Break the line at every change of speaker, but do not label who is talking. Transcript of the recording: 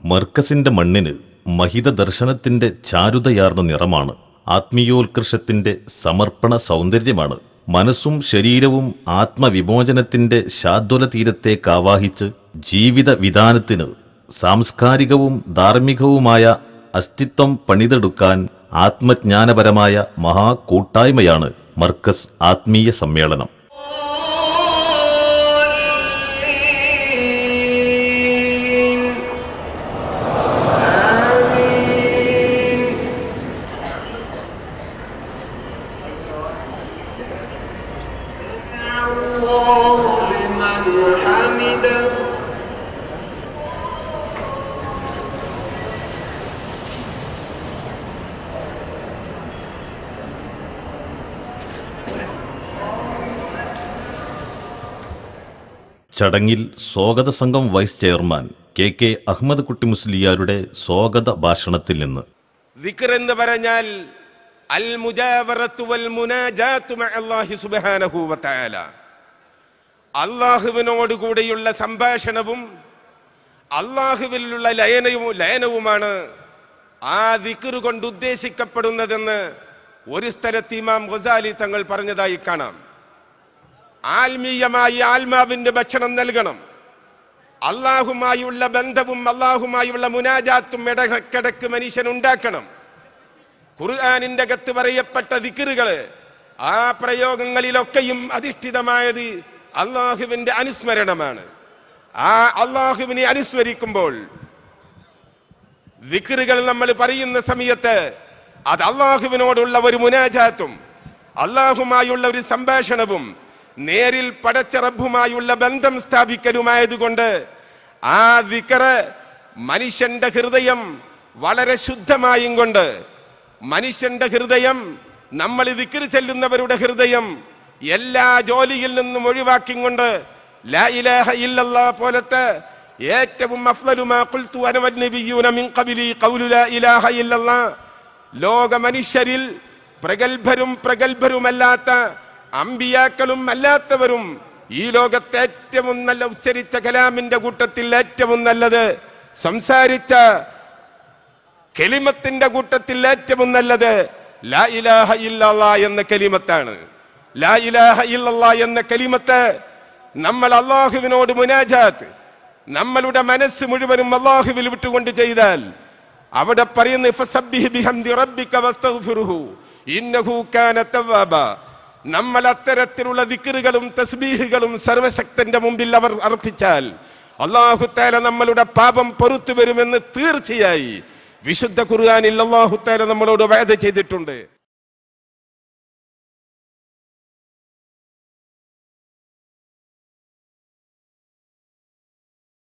മർക്കസിന്റെ മണ്ണിന് മഹിത ദർശനത്തിന്റെ ചാരുതയാർന്ന നിറമാണ്. ആത്മീയോത്കർഷത്തിന്റെ സമർപ്പണ സൗന്ദര്യമാണ്. മനസ്സും ശരീരവും ആത്മവിമോചനത്തിന്റെ ശാദ്വല തീരത്തേക്കാവാഹിച്ച് ജീവിത വിധാനത്തിന് സാംസ്കാരികവും ധാർമ്മികവുമായ അസ്തിത്വം പണിതെടുക്കാൻ ആത്മജ്ഞാനപരമായ മഹാകൂട്ടായ്മയാണ് മർക്കസ് ആത്മീയ സമ്മേളനം. ചടങ്ങിൽ സ്വാഗത സംഘം വൈസ് ചെയർമാൻ കെ അഹമ്മദ് കുട്ടി മുസ്ലിയാരുടെ സ്വാഗത ഭാഷണത്തിൽ നിന്ന്
ദിക്ർ എന്ന് പറഞ്ഞാൽ അൽ മുജാവറത്തു വൽ മുനാജാത്തു മഅല്ലാഹി സുബ്ഹാനഹു വ തആല, അല്ലാഹുവിനോട് കൂടിയുള്ള സംഭാഷണവും അല്ലാഹുവിലുള്ള ലയനവുമാണ് ആ ദിക്ർ കൊണ്ട് ഉദ്ദേശിക്കപ്പെടുന്നതെന്ന് ഒരു സ്ഥലത്ത് ഇമാം ഗസാലി തങ്ങൾ പറഞ്ഞതായി കാണാം. ആത്മീയമായി ആത്മാവിന്റെ ഭക്ഷണം നൽകണം. അള്ളാഹുമായുള്ള ബന്ധവും അള്ളാഹുമായുള്ള മുനാജാത്തും ഇടക്കിടക്ക് മനുഷ്യൻ ഉണ്ടാക്കണം. ഖുർആനിന്റെ അകത്ത് പറയപ്പെട്ട ദിക്റുകള് ആ പ്രയോഗങ്ങളിലൊക്കെയും അധിഷ്ഠിതമായത് അള്ളാഹുവിന്റെ അനുസ്മരണമാണ്. ആ അള്ളാഹുവിനെ അനുസ്മരിക്കുമ്പോൾ ദിക്റുകൾ നമ്മൾ പറയുന്ന സമയത്ത് അത് അള്ളാഹുവിനോടുള്ള ഒരു മുനാജാത്തും അള്ളാഹുമായുള്ള ഒരു സംഭാഷണവും നേരിൽ പടച്ച റബ്ബുമായുള്ള ബന്ധം സ്ഥാപിക്കലുമായതുകൊണ്ട് ആ ദിക്ർ മനുഷ്യന്റെ ഹൃദയം വളരെ ശുദ്ധമായും കൊണ്ട് മനുഷ്യന്റെ ഹൃദയം, നമ്മൾ ദിക്ർ ചെല്ലുന്നവരുടെ ഹൃദയം എല്ലാ ജോലിയിൽ നിന്നും ഒഴിവാക്കിക്കൊണ്ട് ലാ ഇലാഹ ഇല്ലല്ലാഹ് പോലത്തെ ഏറ്റവും അഫ്ളലു മാ ഖുൽതു അന വന്നബിയ്യൂന മിൻ ഖബ്ലി ഖൗലു ലാ ഇലാഹ ഇല്ലല്ലാഹ്, ലോക മനുഷ്യരിൽ പ്രഗൽഭരുമല്ലാത്ത അമ്പിയാക്കളും അല്ലാത്തവരും ഈ ലോകത്തെ ഏറ്റവും നല്ല ഉച്ചരിച്ച കലാമിന്റെ കൂട്ടത്തിൽ ഏറ്റവും നല്ലത്, സംസാരിച്ച കലിമത്തിന്റെ കൂട്ടത്തിൽ ഏറ്റവും നല്ലത് ലാ ഇലാഹ ഇല്ലല്ലാഹ് എന്ന കലിമത്താണ്. ലാ ഇലാഹ ഇല്ലല്ലാഹ് എന്ന കലിമത്ത് നമ്മൾ അള്ളാഹുവിനോട് മുനാജാത്ത്, നമ്മളുടെ മനസ്സ് മുഴുവനും അള്ളാഹുവിൽ വിട്ടുകൊണ്ട് ചെയ്താൽ അവിടെ പറയുന്ന ഫസബ്ബിഹ് ബിഹംദി റബ്ബിക വസ്തഗ്ഫിറുഹു ഇന്നഹു കാന തവ്വാബാ, നമ്മൾ അത്തരത്തിലുള്ള ദിക്റുകളും തസ്ബീഹുകളും സർവശക്തന്റെ മുമ്പിൽ അവർ അർപ്പിച്ചാൽ അല്ലാഹു തആല നമ്മളുടെ പാപം പൊറുത്തു വരുമെന്ന് തീർച്ചയായി വിശുദ്ധ ഖുർആനിൽ അല്ലാഹു തആല നമ്മളോട് വഅദ ചെയ്തിട്ടുണ്ട്.